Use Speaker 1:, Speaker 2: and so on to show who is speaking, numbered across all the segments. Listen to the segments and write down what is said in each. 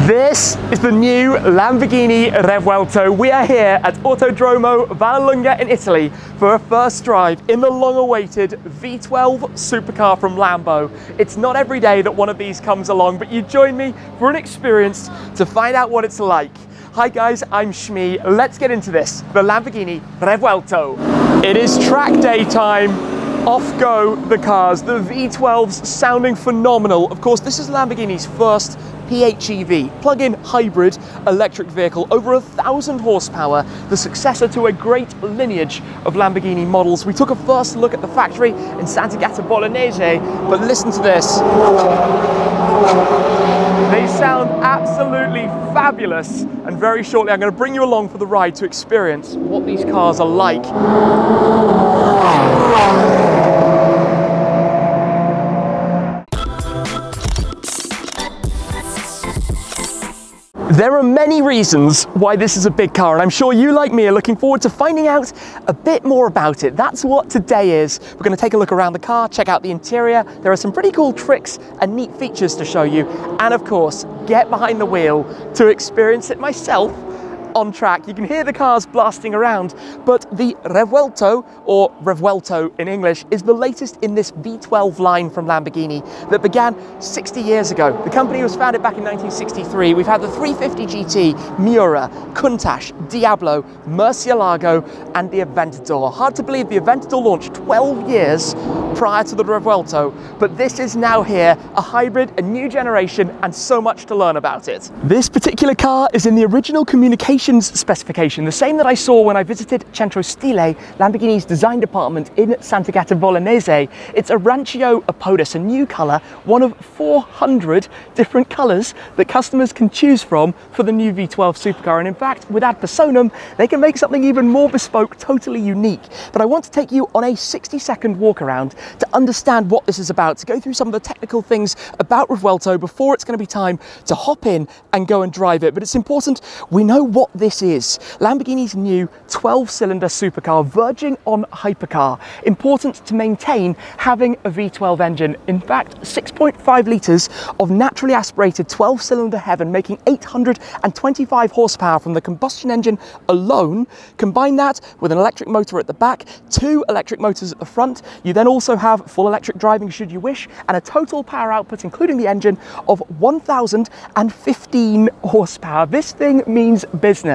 Speaker 1: This is the new Lamborghini Revuelto. We are here at Autodromo Vallelunga in Italy for a first drive in the long-awaited V12 supercar from Lambo. It's not every day that one of these comes along, but you join me for an experience to find out what it's like. Hi guys, I'm Shmi. Let's get into this, the Lamborghini Revuelto. It is track day time. Off go the cars, the V12s sounding phenomenal. Of course, this is Lamborghini's first PHEV, plug-in hybrid electric vehicle, over 1,000 horsepower, the successor to a great lineage of Lamborghini models. We took a first look at the factory in Santa Gata Bolognese, but listen to this. They sound absolutely fabulous, and very shortly I'm going to bring you along for the ride to experience what these cars are like. There are many reasons why this is a big car, and I'm sure you, like me, are looking forward to finding out a bit more about it. That's what today is. We're going to take a look around the car, check out the interior. There are some pretty cool tricks and neat features to show you, and of course, get behind the wheel to experience it myself on track. You can hear the cars blasting around, but the Revuelto, or Revuelto in English, is the latest in this V12 line from Lamborghini that began 60 years ago. The company was founded back in 1963. We've had the 350 GT, Miura, Countach, Diablo, Murcielago, and the Aventador. Hard to believe the Aventador launched 12 years prior to the Revuelto, but this is now here, a hybrid, a new generation, and so much to learn about it. This particular car is in the original communications specification, the same that I saw when I visited Centro Stile, Lamborghini's design department in Santa Gata Bolognese. It's a Rancio Apodus, a new colour, one of 400 different colours that customers can choose from for the new V12 supercar. And in fact, with Ad Personam, they can make something even more bespoke, totally unique. But I want to take you on a 60-second walk around to understand what this is about, to go through some of the technical things about Revuelto before it's going to be time to hop in and go and drive it. But it's important we know what this is. Lamborghini's new 12-cylinder supercar, verging on hypercar. Important to maintain having a V12 engine. In fact, 6.5 litres of naturally aspirated 12-cylinder heaven, making 825 horsepower from the combustion engine alone. Combine that with an electric motor at the back, 2 electric motors at the front. You then also have full electric driving should you wish, and a total power output, including the engine, of 1,015 horsepower. This thing means business.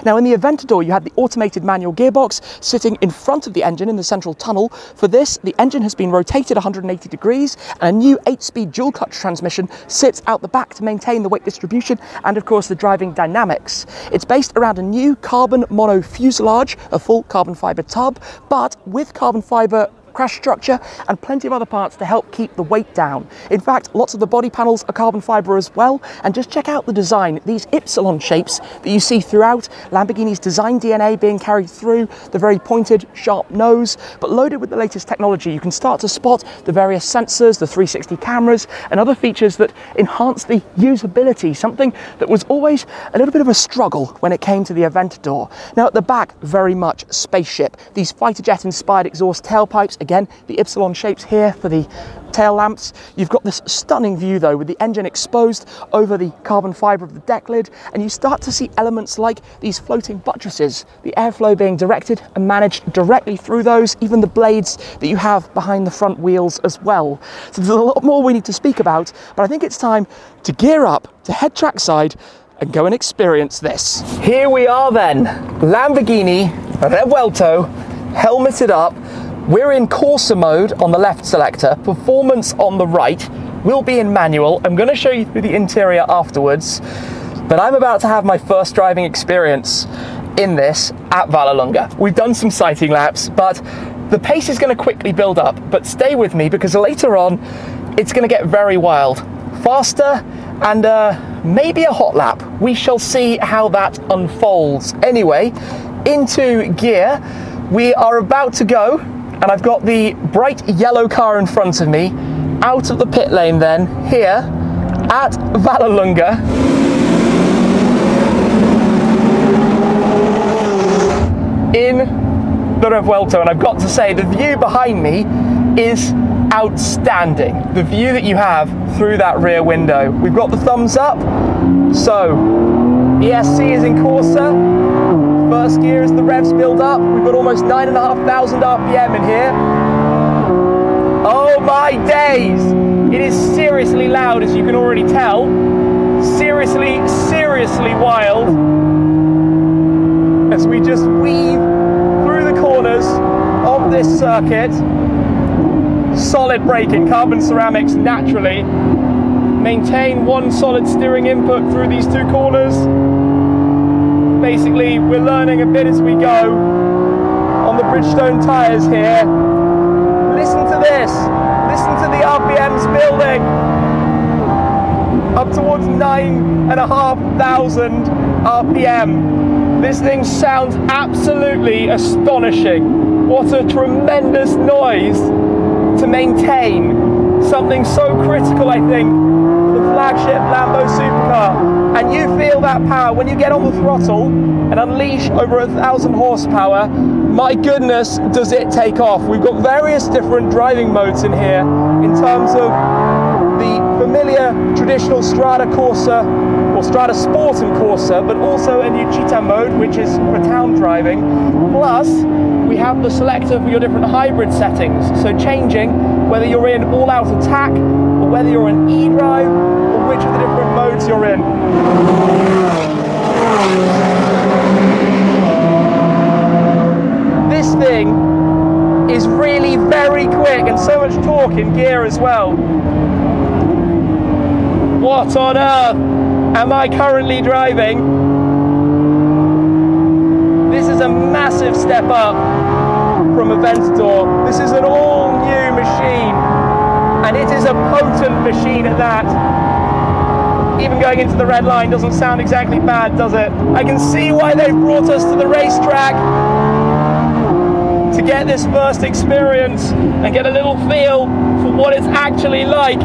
Speaker 1: Now, in the Aventador, you had the automated manual gearbox sitting in front of the engine in the central tunnel. For this, the engine has been rotated 180 degrees, and a new 8-speed dual clutch transmission sits out the back to maintain the weight distribution and, of course, the driving dynamics. It's based around a new carbon mono fuselage, a full carbon fiber tub, but with carbon fiber crash structure and plenty of other parts to help keep the weight down. In fact, lots of the body panels are carbon fiber as well, and just check out the design, these ypsilon shapes that you see throughout, Lamborghini's design DNA being carried through, the very pointed, sharp nose, but loaded with the latest technology. You can start to spot the various sensors, the 360 cameras, and other features that enhance the usability, something that was always a little bit of a struggle when it came to the Aventador. Now at the back, very much spaceship. These fighter jet inspired exhaust tailpipes, again, the ypsilon shapes here for the tail lamps. You've got this stunning view though, with the engine exposed over the carbon fiber of the deck lid, and you start to see elements like these floating buttresses, the airflow being directed and managed directly through those, even the blades that you have behind the front wheels as well. So there's a lot more we need to speak about, but I think it's time to gear up, to head trackside and go and experience this. Here we are then, Lamborghini Revuelto, helmeted up. We're in Corsa mode on the left selector, performance on the right. We'll be in manual. I'm going to show you through the interior afterwards, but I'm about to have my first driving experience in this at Vallelunga. We've done some sighting laps, but the pace is going to quickly build up, but stay with me because later on it's going to get very wild. Faster and maybe a hot lap. We shall see how that unfolds. Anyway, into gear. We are about to go, and I've got the bright yellow car in front of me, out of the pit lane then, here at Vallelunga. In the Revuelto, and I've got to say, the view behind me is outstanding. The view that you have through that rear window. We've got the thumbs up, So, ESC is in Corsa. First gear as the revs build up. We've got almost 9,500 RPM in here. Oh my days! It is seriously loud, as you can already tell. Seriously, seriously wild. As we just weave through the corners of this circuit. Solid braking, carbon ceramics naturally. Maintain one solid steering input through these two corners. Basically, we're learning a bit as we go on the Bridgestone tyres here. Listen to this. Listen to the RPMs building. Up towards 9,500 RPM. This thing sounds absolutely astonishing. What a tremendous noise to maintain something so critical, I think, for the flagship Lambo supercar. And you feel that power when you get on the throttle and unleash over 1,000 horsepower. My goodness, does it take off. We've got various different driving modes in here in terms of the familiar traditional Strada Corsa or Strada Sport and Corsa, but also a new Città mode, which is for town driving. Plus, we have the selector for your different hybrid settings. So changing whether you're in all-out attack or whether you're in e-drive or which of the different modes you're in. This thing is really very quick and so much torque in gear as well. What on earth am I currently driving? This is a massive step up from Aventador. This is an all-new machine, and it is a potent machine at that. Even going into the red line doesn't sound exactly bad, does it? I can see why they've brought us to the racetrack, to get this first experience and get a little feel for what it's actually like.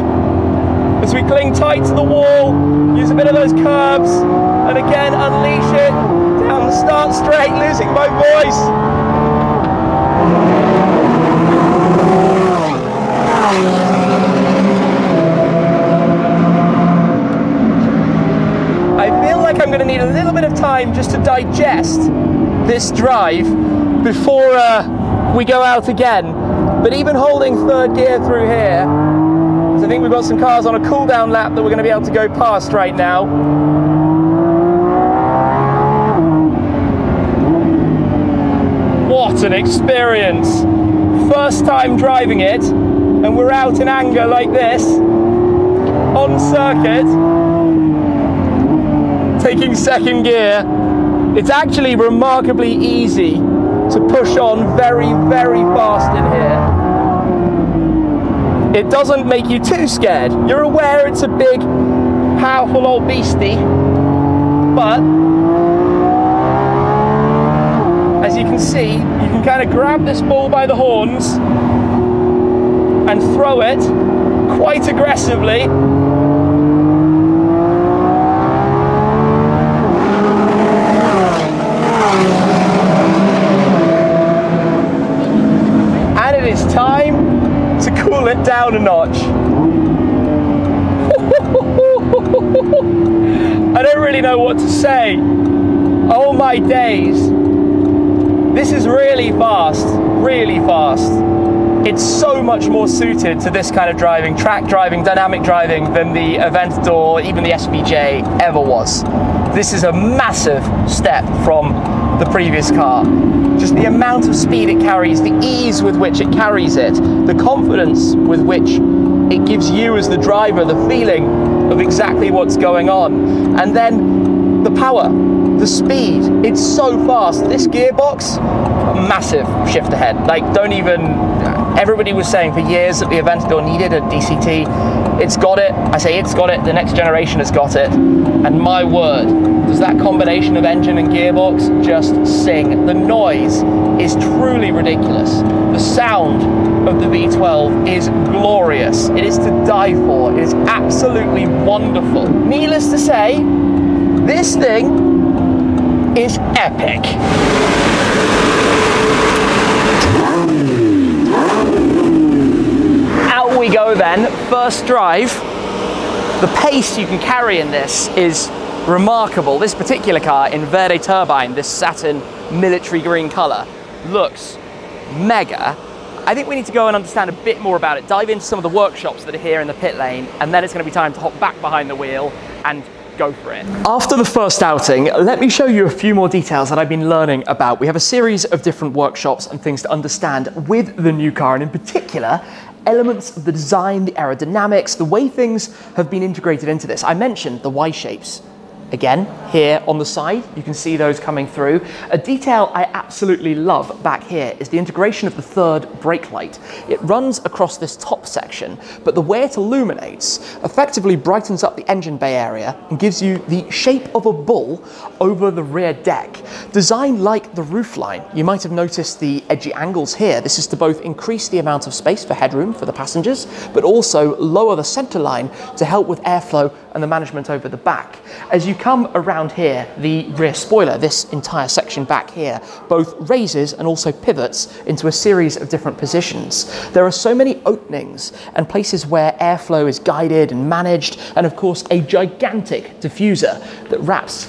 Speaker 1: As we cling tight to the wall, use a bit of those curves, and again unleash it down the start straight, losing my voice. I feel like I'm going to need a little bit of time just to digest this drive before we go out again. But even holding third gear through here, I think we've got some cars on a cool down lap that we're going to be able to go past right now. What an experience! First time driving it, and we're out in anger like this, on circuit, taking second gear. It's actually remarkably easy to push on very, very fast in here. It doesn't make you too scared. You're aware it's a big, powerful old beastie, but as you can see, you can kind of grab this bull by the horns and throw it quite aggressively. And it is time to cool it down a notch. I don't really know what to say. Oh my days. This is really fast, really fast. It's so much more suited to this kind of driving, track driving, dynamic driving, than the Aventador, even the SVJ ever was. This is a massive step from the previous car. Just the amount of speed it carries, the ease with which it carries it, the confidence with which it gives you as the driver the feeling of exactly what's going on. And then the power, the speed, it's so fast. This gearbox, massive shift ahead. Like, don't even, everybody was saying for years that the Aventador needed a DCT. It's got it. I say it's got it. The next generation has got it. And my word, does that combination of engine and gearbox just sing. The noise is truly ridiculous. The sound of the V12 is glorious. It is to die for. It is absolutely wonderful. Needless to say, this thing is epic. Out we go then, first drive The pace you can carry in this is remarkable. This particular car in Verde Turbine, this satin military green colour, looks mega. I think we need to go and understand a bit more about it, dive into some of the workshops that are here in the pit lane, and then it's going to be time to hop back behind the wheel and go for it. After the first outing, let me show you a few more details that I've been learning about. We have a series of different workshops and things to understand with the new car, and in particular, elements of the design, the aerodynamics, the way things have been integrated into this. I mentioned the Y-shapes. Again, here on the side, you can see those coming through. A detail I absolutely love back here is the integration of the third brake light. It runs across this top section, but the way it illuminates effectively brightens up the engine bay area and gives you the shape of a bull over the rear deck. Designed like the roofline, you might have noticed the edgy angles here. This is to both increase the amount of space for headroom for the passengers, but also lower the center line to help with airflow and the management over the back. As you come around here, the rear spoiler, this entire section back here, both raises and also pivots into a series of different positions. There are so many openings and places where airflow is guided and managed, and of course a gigantic diffuser that wraps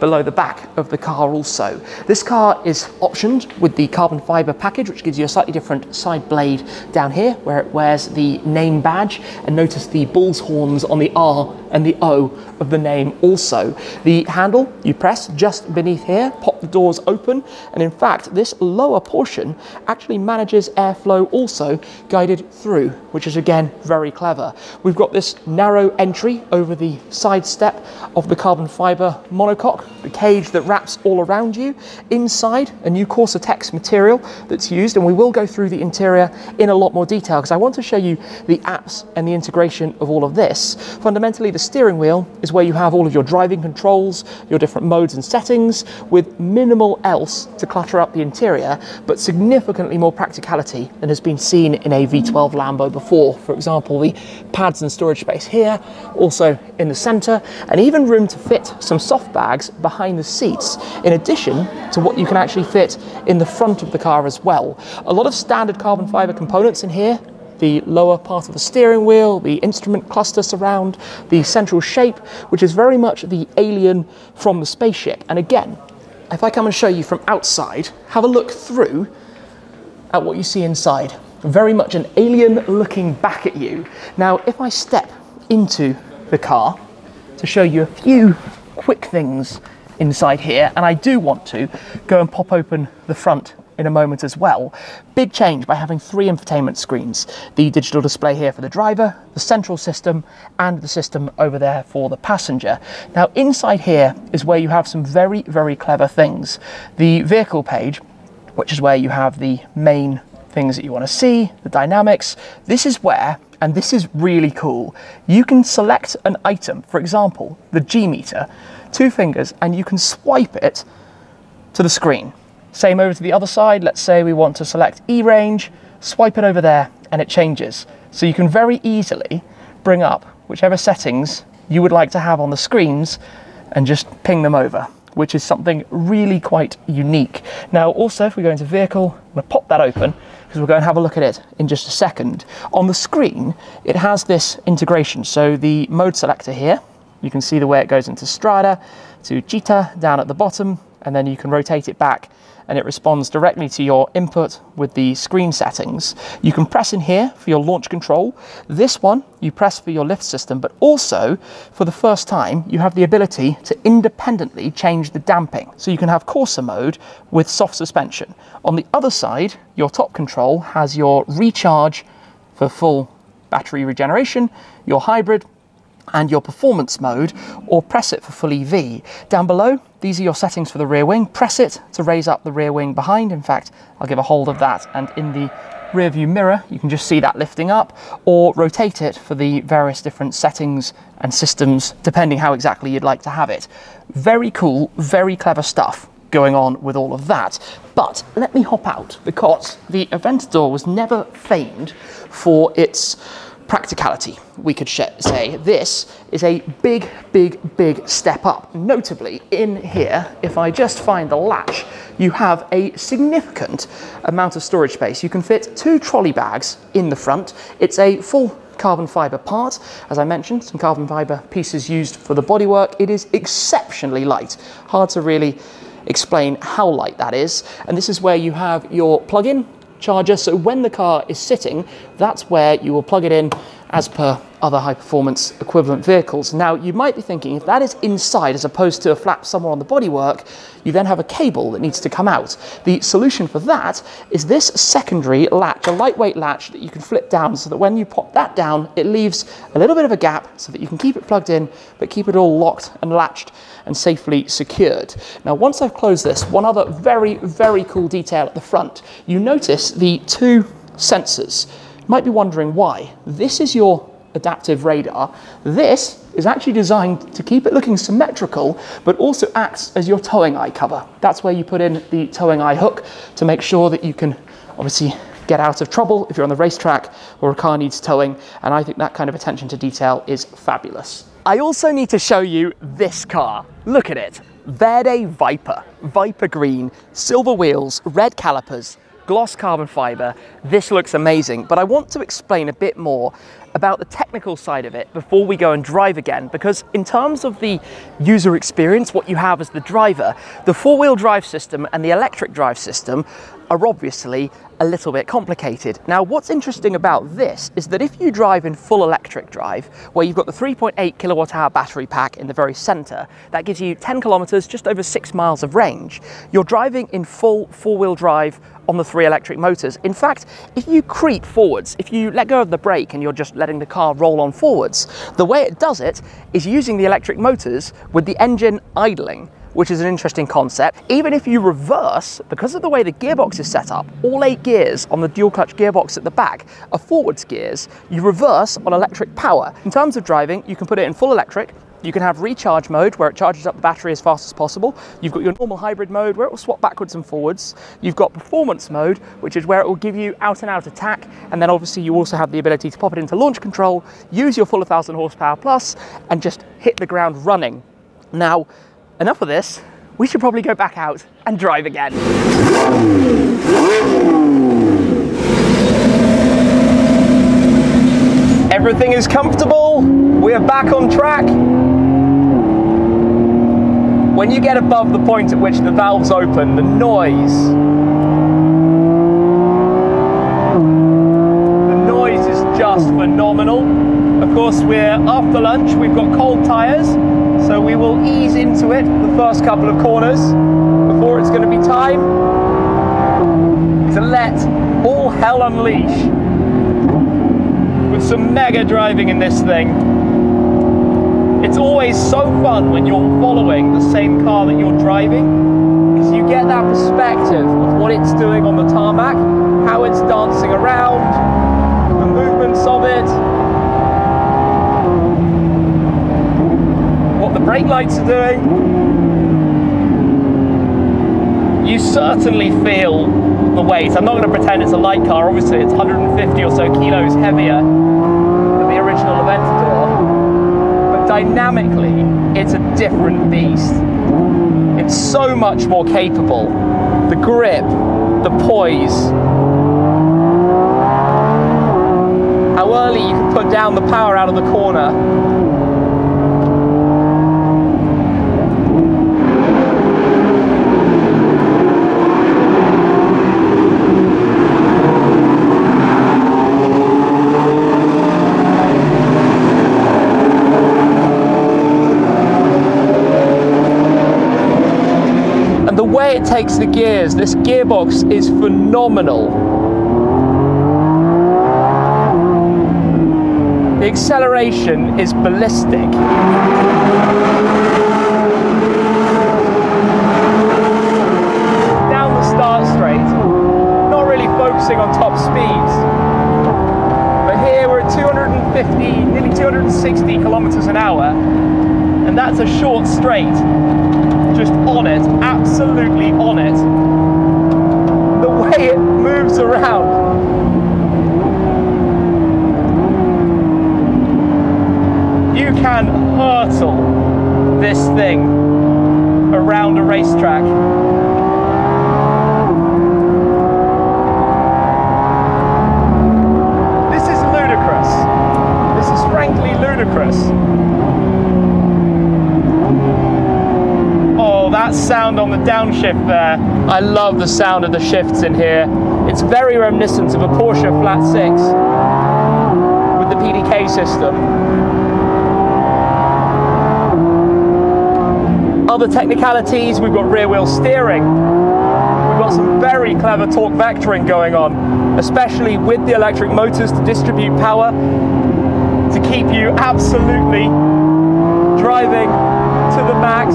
Speaker 1: below the back of the car also. This car is optioned with the carbon fiber package, which gives you a slightly different side blade down here where it wears the name badge, and notice the bull's horns on the R and the O of the name also. The handle you press just beneath here, pop the doors open, and in fact this lower portion actually manages airflow also guided through, which is again very clever. We've got this narrow entry over the side step of the carbon fiber monocoque, the cage that wraps all around you. Inside, a new Corsa-Tex material that's used, and we will go through the interior in a lot more detail because I want to show you the apps and the integration of all of this. Fundamentally, the steering wheel is where you have all of your driving controls, your different modes and settings, with minimal else to clutter up the interior, but significantly more practicality than has been seen in a V12 Lambo before. For example, the pads and storage space here, also in the center, and even room to fit some soft bags behind the seats, in addition to what you can actually fit in the front of the car as well. A lot of standard carbon fiber components in here. The lower part of the steering wheel, the instrument cluster surround, the central shape, which is very much the alien from the spaceship. And again, if I come and show you from outside, have a look through at what you see inside. Very much an alien looking back at you. Now, if I step into the car to show you a few quick things inside here, and I do want to go and pop open the front in a moment as well. Big change by having 3 infotainment screens. The digital display here for the driver, the central system, and the system over there for the passenger. Now inside here is where you have some very, very clever things. The vehicle page, which is where you have the main things that you want to see, the dynamics. This is where, and this is really cool, you can select an item, for example, the G meter, 2 fingers, and you can swipe it to the screen. Same over to the other side. Let's say we want to select E-range, swipe it over there, and it changes. So you can very easily bring up whichever settings you would like to have on the screens and just ping them over, which is something really quite unique. Now, also, if we go into vehicle, I'm gonna pop that open because we'll go and have a look at it in just a second. On the screen, it has this integration. So the mode selector here, you can see the way it goes into Strada, to Jita down at the bottom, and then you can rotate it back and it responds directly to your input with the screen settings. You can press in here for your launch control. This one you press for your lift system, but also for the first time you have the ability to independently change the damping. So you can have Corsa mode with soft suspension. On the other side, your top control has your recharge for full battery regeneration, your hybrid, and your performance mode, or press it for full EV. Down below, these are your settings for the rear wing. Press it to raise up the rear wing behind. In fact, I'll give a hold of that, and in the rear view mirror, you can just see that lifting up, or rotate it for the various different settings and systems, depending how exactly you'd like to have it. Very cool, very clever stuff going on with all of that. But let me hop out, because the Aventador was never famed for its practicality. We could say this is a big, big, big step up. Notably, in here, if I just find the latch, you have a significant amount of storage space. You can fit 2 trolley bags in the front. It's a full carbon fibre part. As I mentioned, some carbon fibre pieces used for the bodywork. It is exceptionally light. Hard to really explain how light that is. And this is where you have your plug-in charger. So when the car is sitting, that's where you will plug it in as per other high-performance equivalent vehicles. Now, you might be thinking, if that is inside as opposed to a flap somewhere on the bodywork, you then have a cable that needs to come out. The solution for that is this secondary latch, a lightweight latch that you can flip down so that when you pop that down, it leaves a little bit of a gap so that you can keep it plugged in, but keep it all locked and latched and safely secured. Now, once I've closed this, one other very, very cool detail at the front. You notice the two sensors. You might be wondering why. This is your adaptive radar. This is actually designed to keep it looking symmetrical, but also acts as your towing eye cover. That's where you put in the towing eye hook to make sure that you can obviously get out of trouble if you're on the racetrack or a car needs towing. And I think that kind of attention to detail is fabulous. I also need to show you this car. Look at it. Verde Viper. Viper green, silver wheels, red calipers, gloss carbon fibre. This looks amazing, but I want to explain a bit more about the technical side of it before we go and drive again, because in terms of the user experience, what you have as the driver, the four-wheel drive system and the electric drive system are obviously a little bit complicated. Now, what's interesting about this is that if you drive in full electric drive, where you've got the 3.8 kilowatt hour battery pack in the very center, that gives you 10 kilometers, just over 6 miles of range. You're driving in full four-wheel drive on the 3 electric motors. In fact, if you creep forwards, if you let go of the brake and you're just letting the car roll on forwards, the way it does it is using the electric motors with the engine idling, which is an interesting concept. Even if you reverse, because of the way the gearbox is set up, all 8 gears on the dual clutch gearbox at the back are forwards gears. You reverse on electric power. In terms of driving, you can put it in full electric. You can have recharge mode where it charges up the battery as fast as possible. You've got your normal hybrid mode where it will swap backwards and forwards. You've got performance mode, which is where it will give you out and out attack. And then obviously you also have the ability to pop it into launch control, use your full 1000 horsepower plus, and just hit the ground running. Now, enough of this. We should probably go back out and drive again. Everything is comfortable. We are back on track. When you get above the point at which the valves open, the noise is just phenomenal. Of course, we're after lunch. We've got cold tyres, so we will ease into it the first couple of corners before it's going to be time to let all hell unleash with some mega driving in this thing. It's always so fun when you're following the same car that you're driving, because you get that perspective of what it's doing on the tarmac, how it's dancing around, the movements of it, what the brake lights are doing. You certainly feel the weight. I'm not going to pretend it's a light car. Obviously it's 150 or so kilos heavier than the original Aventador, but dynamically it's a different beast. It's so much more capable. The grip, the poise, how early you can put down the power out of the corner. And the way it takes the gears, this gearbox is phenomenal. The acceleration is ballistic. Down the start straight, not really focusing on top speeds. But here we're at 250, nearly 260 kilometers an hour, and that's a short straight. Just on it, absolutely on it. The way it moves around. You can hurtle this thing around a racetrack. This is ludicrous. that sound on the downshift there. I love the sound of the shifts in here. It's very reminiscent of a Porsche Flat 6 with the PDK system. Other technicalities, we've got rear wheel steering. We've got some very clever torque vectoring going on, especially with the electric motors to distribute power, to keep you absolutely driving to the max.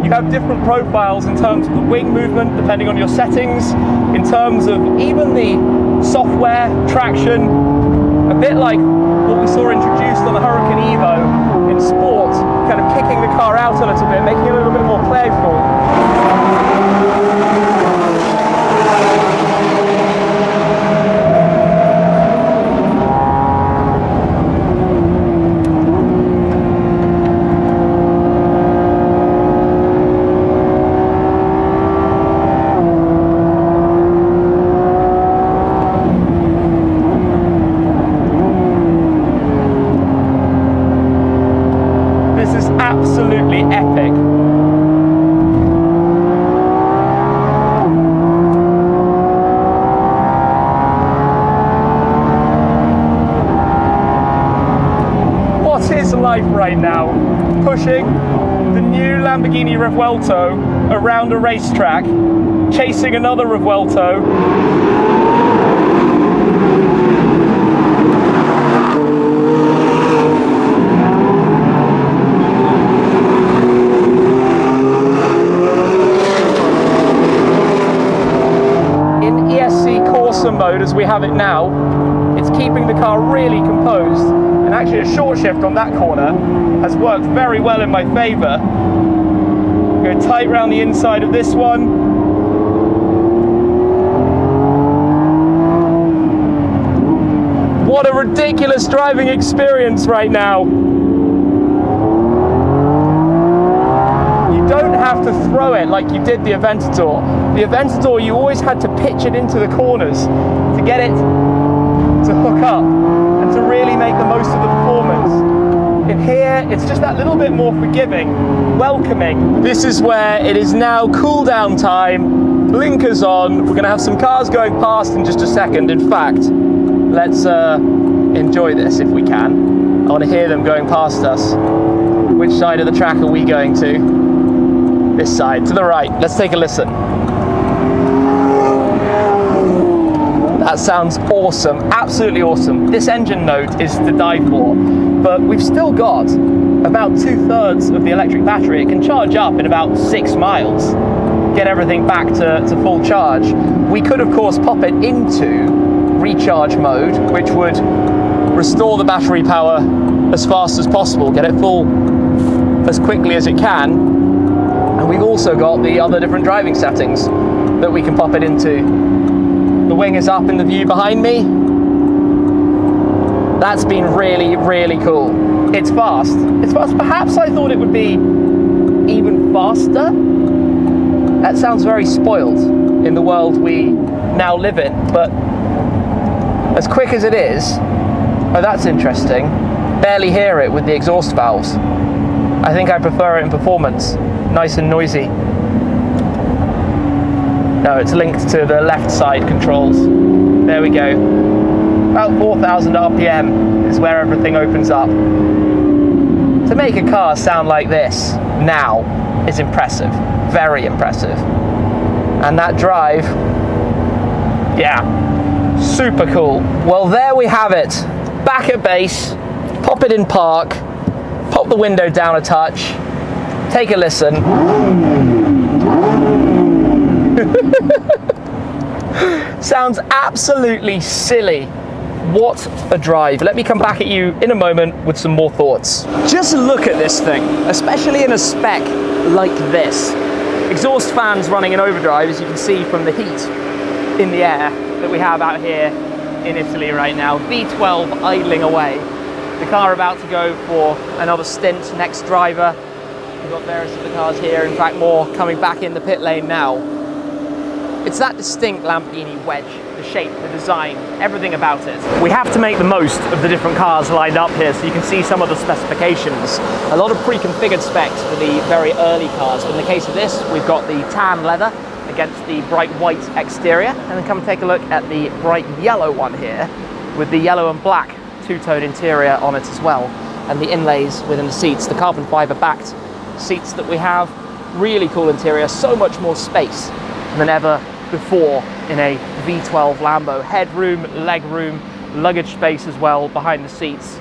Speaker 1: You have different profiles in terms of the wing movement, depending on your settings, in terms of even the software, traction, a bit like what we saw introduced on the Hurricane Evo in sport, kind of kicking the car out a little bit, making it a little bit more playful. Absolutely epic. What is life right now? Pushing the new Lamborghini Revuelto around a racetrack, chasing another Revuelto. Mode as we have it now, it's keeping the car really composed, and actually a short shift on that corner has worked very well in my favour. Go tight round the inside of this one. What a ridiculous driving experience right now. You don't have to throw it like you did the Aventador. The Aventador, you always had to pitch it into the corners to get it to hook up and to really make the most of the performance. In here, it's just that little bit more forgiving, welcoming. This is where it is now cool down time, blinkers on. We're gonna have some cars going past in just a second. In fact, let's enjoy this if we can. I wanna hear them going past us. Which side of the track are we going to? This side, to the right. Let's take a listen. That sounds awesome, absolutely awesome. This engine note is to die for, but we've still got about 2/3 of the electric battery. It can charge up in about 6 miles, get everything back to full charge. We could, of course, pop it into recharge mode, which would restore the battery power as fast as possible, get it full as quickly as it can. And we've also got the other different driving settings that we can pop it into. The wing is up in the view behind me. That's been really, really cool. It's fast. It's fast. Perhaps I thought it would be even faster. That sounds very spoiled in the world we now live in, but as quick as it is, oh, that's interesting. Barely hear it with the exhaust valves. I think I prefer it in performance. Nice and noisy. No, it's linked to the left side controls. There we go. About 4,000 RPM is where everything opens up. To make a car sound like this now is impressive. Very impressive. And that drive, yeah, super cool. Well, there we have it. Back at base, pop it in park, pop the window down a touch, take a listen. Sounds absolutely silly. What a drive. Let me come back at you in a moment with some more thoughts. Just look at this thing, especially in a spec like this. Exhaust fans running in overdrive, as you can see from the heat in the air that we have out here in Italy right now. V12 idling away. The car about to go for another stint, next driver. We've got various other cars here, in fact more coming back in the pit lane now. It's that distinct Lamborghini wedge, the shape, the design, everything about it. We have to make the most of the different cars lined up here so you can see some of the specifications. A lot of pre-configured specs for the very early cars. But in the case of this, we've got the tan leather against the bright white exterior, and then come and take a look at the bright yellow one here with the yellow and black two-tone interior on it as well, and the inlays within the seats, the carbon fiber backed seats that we have. Really cool interior, so much more space than ever before in a V12 Lambo. Headroom, legroom, luggage space as well behind the seats,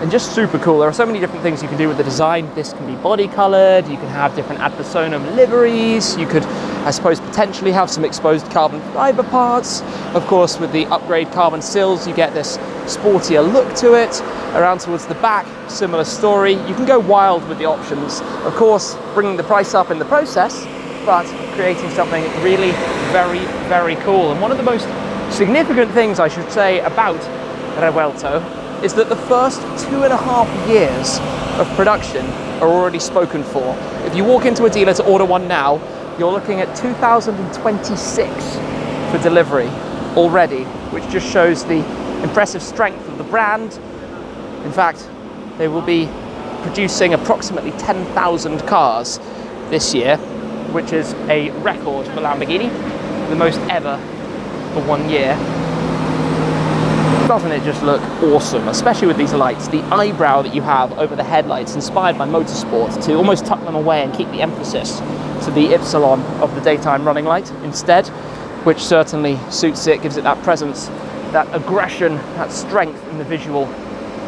Speaker 1: and just super cool. There are so many different things you can do with the design. This can be body colored, you can have different ad personam liveries, you could, I suppose, potentially have some exposed carbon fiber parts. Of course, with the upgrade carbon sills, you get this sportier look to it. Around towards the back, similar story. You can go wild with the options. Of course, bringing the price up in the process, but creating something really very, very cool. And one of the most significant things I should say about Revuelto is that the first 2.5 years of production are already spoken for. If you walk into a dealer to order one now, you're looking at 2026 for delivery already, which just shows the impressive strength of the brand. In fact, they will be producing approximately 10,000 cars this year, which is a record for Lamborghini, the most ever for 1 year. Doesn't it just look awesome, especially with these lights? The eyebrow that you have over the headlights, inspired by motorsport, to almost tuck them away and keep the emphasis to the Ypsilon of the daytime running light instead, which certainly suits it, gives it that presence, that aggression, that strength in the visual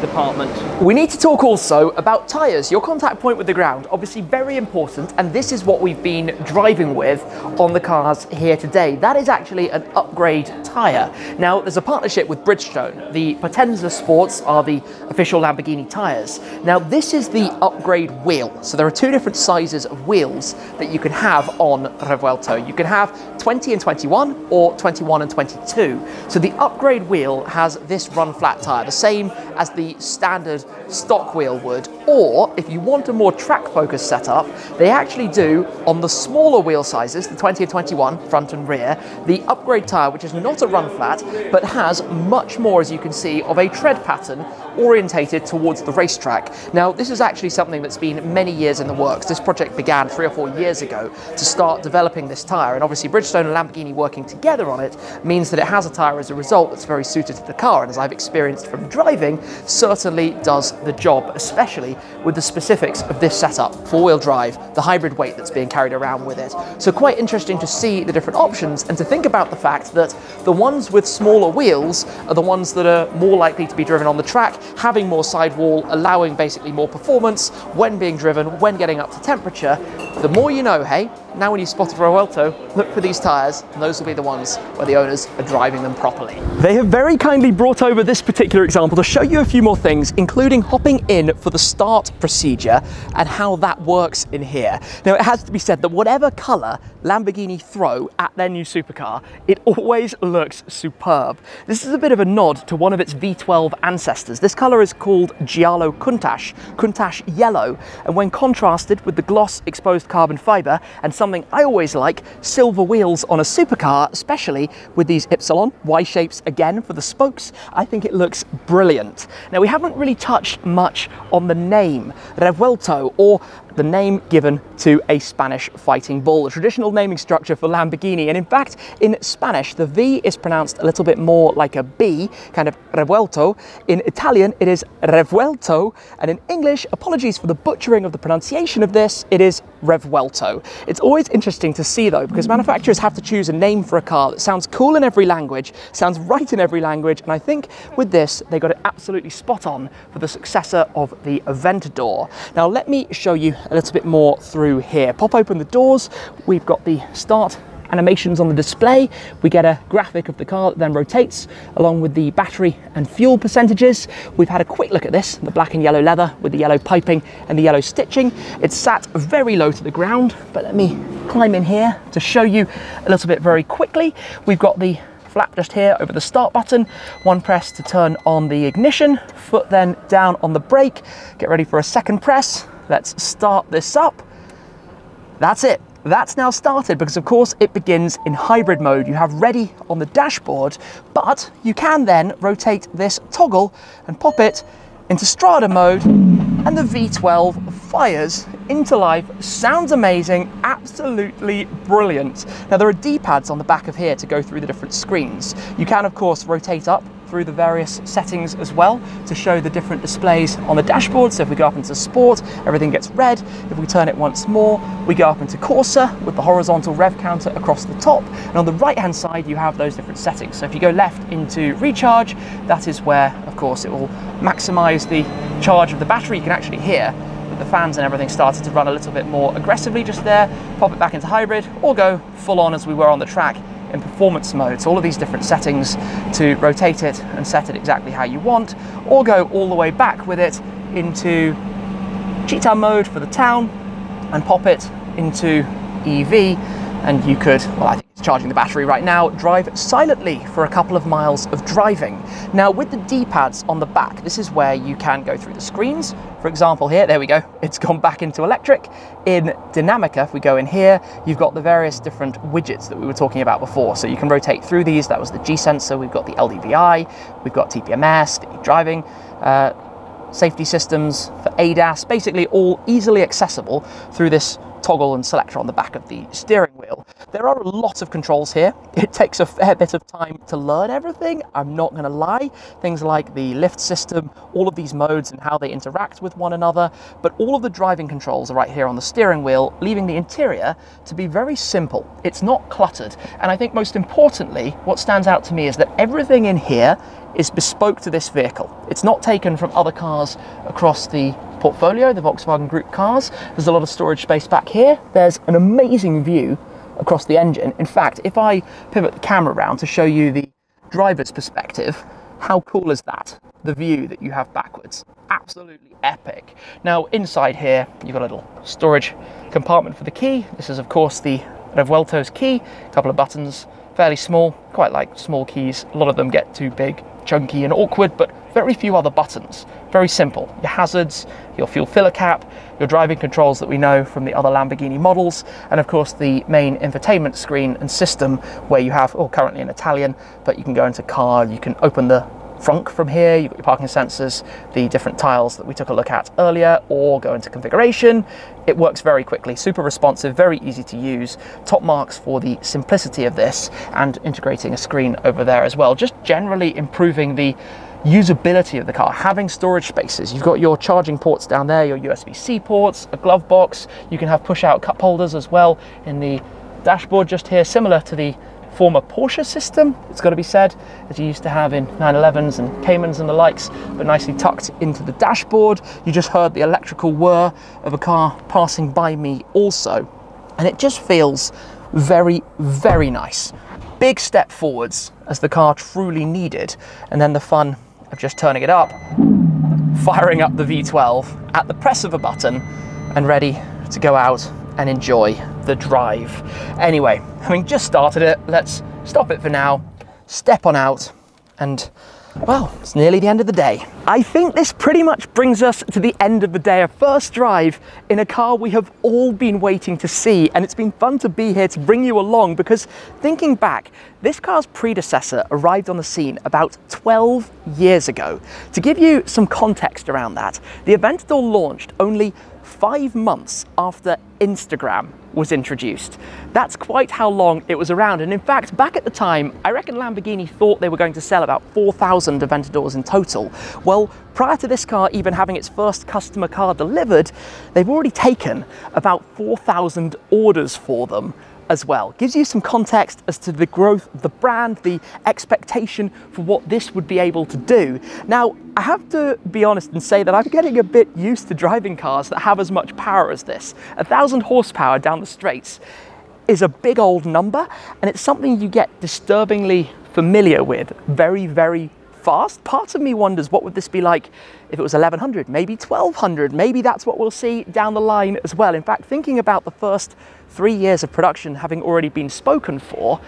Speaker 1: department. We need to talk also about tyres, your contact point with the ground, obviously very important, and this is what we've been driving with on the cars here today. That is actually an upgrade tyre. Now, there's a partnership with Bridgestone. The Potenza Sports are the official Lamborghini tyres. Now, this is the upgrade wheel. So there are two different sizes of wheels that you can have on Revuelto. You can have 20 and 21 or 21 and 22. So the upgrade wheel has this run flat tyre, the same as the standard stock wheel would, or if you want a more track focused setup, they actually do on the smaller wheel sizes, the 20 and 21 front and rear, the upgrade tyre, which is not a run flat but has much more, as you can see, of a tread pattern orientated towards the racetrack. Now, this is actually something that's been many years in the works. This project began 3 or 4 years ago to start developing this tyre, and obviously Bridgestone and Lamborghini working together on it means that it has a tyre as a result that's very suited to the car, and as I've experienced from driving, certainly does the job, especially with the specifics of this setup, four-wheel drive, the hybrid weight that's being carried around with it. So quite interesting to see the different options and to think about the fact that the ones with smaller wheels are the ones that are more likely to be driven on the track, having more sidewall, allowing basically more performance when being driven, when getting up to temperature. The more you know, hey? Now when you spot a Revuelto, look for these tyres, and those will be the ones where the owners are driving them properly. They have very kindly brought over this particular example to show you a few more things, including hopping in for the start procedure and how that works in here. Now, it has to be said that whatever colour Lamborghini throw at their new supercar, it always looks superb. This is a bit of a nod to one of its V12 ancestors. This colour is called Giallo Countach yellow, and when contrasted with the gloss exposed carbon fibre and something I always like, silver wheels on a supercar, especially with these Ypsilon Y shapes again for the spokes, I think it looks brilliant. Now, we haven't really touched much on the name Revuelto, or the name given to a Spanish fighting bull, a traditional naming structure for Lamborghini. And in fact, in Spanish, the V is pronounced a little bit more like a B, kind of revuelto. In Italian, it is revuelto. And in English, apologies for the butchering of the pronunciation of this, it is Revuelto. It's always interesting to see, though, because manufacturers have to choose a name for a car that sounds cool in every language, sounds right in every language, and I think with this, they got it absolutely spot on for the successor of the Aventador. Now, let me show you a little bit more through here. Pop open the doors, we've got the start animations on the display. We get a graphic of the car that then rotates along with the battery and fuel percentages. We've had a quick look at this, the black and yellow leather with the yellow piping and the yellow stitching. It's sat very low to the ground, but let me climb in here to show you a little bit very quickly. We've got the flap just here over the start button, one press to turn on the ignition, foot then down on the brake. Get ready for a second press. Let's start this up. That's it. That's now started because of course it begins in hybrid mode. You have ready on the dashboard, but you can then rotate this toggle and pop it into Strada mode, and the V12 fires into life. Sounds amazing, absolutely brilliant. Now there are D-pads on the back of here to go through the different screens. You can of course rotate up through the various settings as well to show the different displays on the dashboard. So if we go up into sport, everything gets red. If we turn it once more, we go up into Corsa with the horizontal rev counter across the top. And on the right hand side, you have those different settings. So if you go left into recharge, that is where, of course, it will maximize the charge of the battery. You can actually hear that the fans and everything started to run a little bit more aggressively just there. Pop it back into hybrid, or go full on as we were on the track in performance mode. So all of these different settings to rotate it and set it exactly how you want, or go all the way back with it into cheetah mode for the town and pop it into EV, and you could, well, I think it's charging the battery right now, drive silently for a couple of miles of driving. Now with the D-pads on the back, this is where you can go through the screens. For example here, there we go, it's gone back into electric. In Dynamica, if we go in here, you've got the various different widgets that we were talking about before. So you can rotate through these. That was the G sensor, we've got the LDVI, we've got TPMS, the driving safety systems for ADAS, basically all easily accessible through this toggle and selector on the back of the steering wheel. There are a lot of controls here. It takes a fair bit of time to learn everything, I'm not going to lie. Things like the lift system, all of these modes and how they interact with one another, but all of the driving controls are right here on the steering wheel, leaving the interior to be very simple. It's not cluttered, and I think most importantly, what stands out to me is that everything in here is bespoke to this vehicle. It's not taken from other cars across the portfolio, the Volkswagen Group cars. There's a lot of storage space back here. There's an amazing view across the engine. In fact, if I pivot the camera around to show you the driver's perspective, how cool is that? The view that you have backwards. Absolutely epic. Now inside here, you've got a little storage compartment for the key. This is of course the Revuelto's key, a couple of buttons, fairly small, quite like small keys. A lot of them get too big, chunky and awkward, but very few other buttons. Very simple. Your hazards, your fuel filler cap, your driving controls that we know from the other Lamborghini models, and of course the main infotainment screen and system where you have, currently in Italian, but you can go into car, you can open the frunk from here, you've got your parking sensors, the different tiles that we took a look at earlier, or go into configuration. It works very quickly, super responsive, very easy to use. Top marks for the simplicity of this, and integrating a screen over there as well. Just generally improving the usability of the car, having storage spaces. You've got your charging ports down there, your USB-C ports, a glove box. You can have push-out cup holders as well in the dashboard just here, similar to the former Porsche system, it's got to be said, that you used to have in 911s and Caymans and the likes, but nicely tucked into the dashboard. You just heard the electrical whir of a car passing by me also, and it just feels very, very nice. Big step forwards, as the car truly needed, and then the fun of just turning it up, firing up the V12 at the press of a button, and ready to go out and enjoy the drive. Anyway, having just started it, let's stop it for now, step on out, and well, it's nearly the end of the day. I think this pretty much brings us to the end of the day, a first drive in a car we have all been waiting to see, and it's been fun to be here to bring you along, because thinking back, this car's predecessor arrived on the scene about 12 years ago. To give you some context around that, the Aventador launched only 5 months after Instagram was introduced. That's quite how long it was around, and in fact back at the time I reckon Lamborghini thought they were going to sell about 4,000 Aventadors in total. Well, prior to this car even having its first customer car delivered, they've already taken about 4,000 orders for them as well. Gives you some context as to the growth of the brand, the expectation for what this would be able to do. Now, I have to be honest and say that I'm getting a bit used to driving cars that have as much power as this. 1,000 horsepower down the straights is a big old number, and it's something you get disturbingly familiar with very, very fast. Part of me wonders what would this be like if it was 1,100, maybe 1,200, maybe that's what we'll see down the line as well. In fact, thinking about the first 3 years of production having already been spoken for,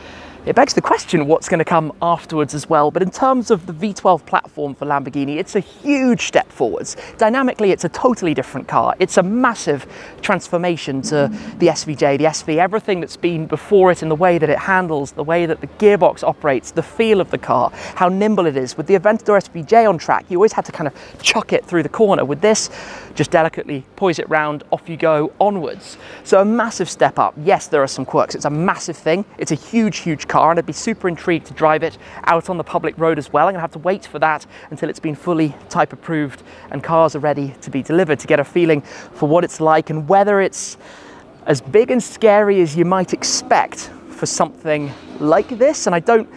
Speaker 1: It begs the question what's going to come afterwards as well, but in terms of the V12 platform for Lamborghini, it's a huge step forwards. Dynamically, it's a totally different car. It's a massive transformation to the SVJ, the SV, everything that's been before it in the way that it handles, the way that the gearbox operates, the feel of the car, how nimble it is. With the Aventador SVJ on track, you always had to kind of chuck it through the corner. With this, just delicately poise it round, off you go, onwards. So a massive step up. Yes, there are some quirks. It's a massive thing. It's a huge, huge car, and I'd be super intrigued to drive it out on the public road as well. I'm gonna have to wait for that until it's been fully type approved and cars are ready to be delivered to get a feeling for what it's like and whether it's as big and scary as you might expect for something like this. And I don't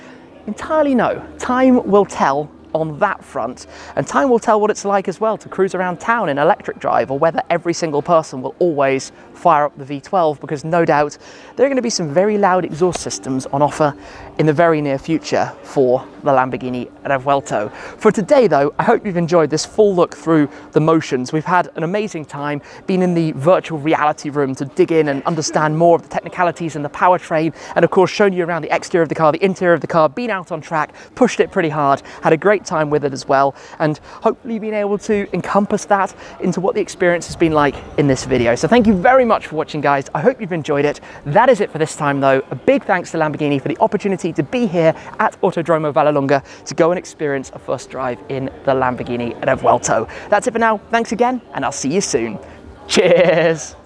Speaker 1: entirely know. Time will tell on that front, and time will tell what it's like as well to cruise around town in electric drive, or whether every single person will always fire up the V12, because no doubt there are going to be some very loud exhaust systems on offer in the very near future for the Lamborghini Revuelto. For today though, I hope you've enjoyed this full look through the motions. We've had an amazing time being in the virtual reality room to dig in and understand more of the technicalities and the powertrain, and of course shown you around the exterior of the car, the interior of the car, been out on track, pushed it pretty hard, had a great time with it as well, and hopefully being able to encompass that into what the experience has been like in this video. So thank you very much for watching, guys. I hope you've enjoyed it. That is it for this time though. A big thanks to Lamborghini for the opportunity to be here at Autodromo Vallelunga to go and experience a first drive in the Lamborghini Revuelto. That's it for now. Thanks again, and I'll see you soon. Cheers.